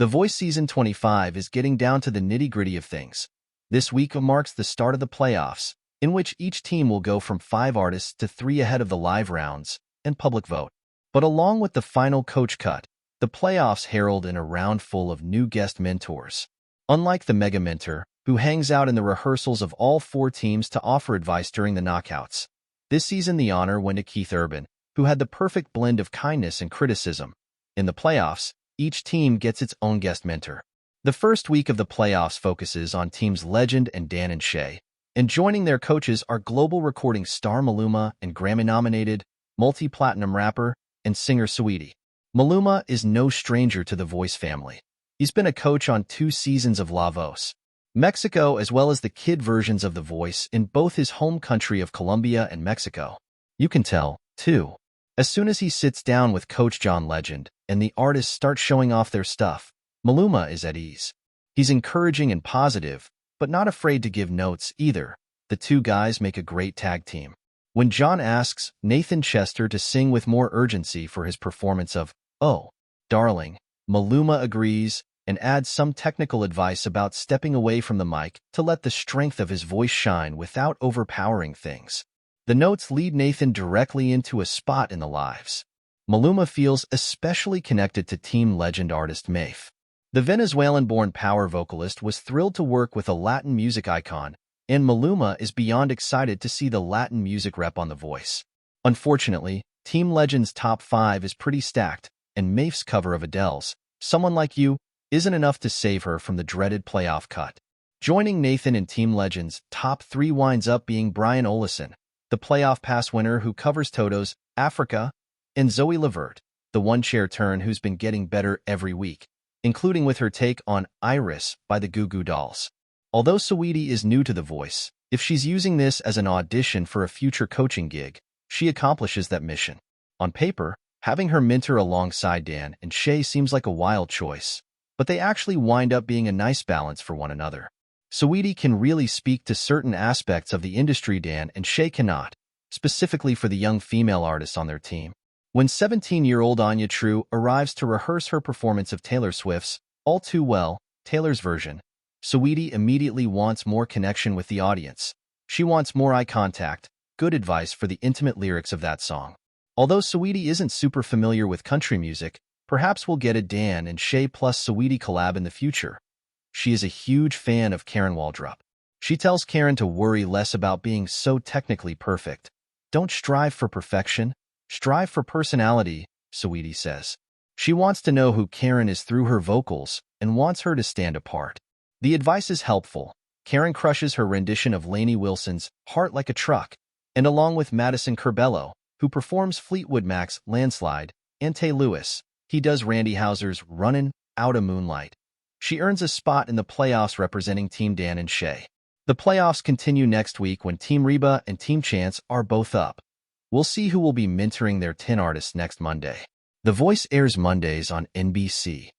The Voice Season 25 is getting down to the nitty-gritty of things. This week marks the start of the playoffs, in which each team will go from 5 artists to 3 ahead of the live rounds and public vote. But along with the final coach cut, the playoffs herald in a round full of new guest mentors. Unlike the mega mentor, who hangs out in the rehearsals of all 4 teams to offer advice during the knockouts, this season the honor went to Keith Urban, who had the perfect blend of kindness and criticism. In the playoffs, each team gets its own guest mentor. The first week of the playoffs focuses on teams Legend and Dan and Shay, and joining their coaches are global recording star Maluma and Grammy-nominated, multi-platinum rapper and singer Saweetie. Maluma is no stranger to the Voice family. He's been a coach on 2 seasons of La Voz, Mexico, as well as the kid versions of The Voice in both his home country of Colombia and Mexico. You can tell, too. As soon as he sits down with Coach John Legend and the artists start showing off their stuff, Maluma is at ease. He's encouraging and positive, but not afraid to give notes either. The 2 guys make a great tag team. When John asks Nathan Chester to sing with more urgency for his performance of "Oh, Darling," Maluma agrees and adds some technical advice about stepping away from the mic to let the strength of his voice shine without overpowering things. The notes lead Nathan directly into a spot in the lives. Maluma feels especially connected to Team Legend artist Mafe. The Venezuelan-born power vocalist was thrilled to work with a Latin music icon, and Maluma is beyond excited to see the Latin music rep on The Voice. Unfortunately, Team Legend's top 5 is pretty stacked, and Mafe's cover of Adele's "Someone Like You" isn't enough to save her from the dreaded playoff cut. Joining Nathan in Team Legend's top 3 winds up being Brian Olison, the playoff pass winner who covers Toto's "Africa," and Zoe Lavert, the one-chair turn who's been getting better every week, including with her take on "Iris" by the Goo Goo Dolls. Although Saweetie is new to The Voice, if she's using this as an audition for a future coaching gig, she accomplishes that mission. On paper, having her mentor alongside Dan and Shay seems like a wild choice, but they actually wind up being a nice balance for one another. Saweetie can really speak to certain aspects of the industry Dan and Shay cannot, specifically for the young female artists on their team. When 17-year-old Anya True arrives to rehearse her performance of Taylor Swift's "All Too Well," Taylor's version, Saweetie immediately wants more connection with the audience. She wants more eye contact, good advice for the intimate lyrics of that song. Although Saweetie isn't super familiar with country music, perhaps we'll get a Dan and Shay plus Saweetie collab in the future. She is a huge fan of Karen Waldrop. She tells Karen to worry less about being so technically perfect. "Don't strive for perfection, strive for personality," Saweetie says. She wants to know who Karen is through her vocals and wants her to stand apart. The advice is helpful. Karen crushes her rendition of Lainey Wilson's "Heart Like a Truck," and along with Madison Curbelo, who performs Fleetwood Mac's "Landslide," and Tay Lewis, he does Randy Houser's "Runnin' Outta Moonlight." She earns a spot in the playoffs representing Team Dan and Shay. The playoffs continue next week when Team Reba and Team Chance are both up. We'll see who will be mentoring their 10 artists next Monday. The Voice airs Mondays on NBC.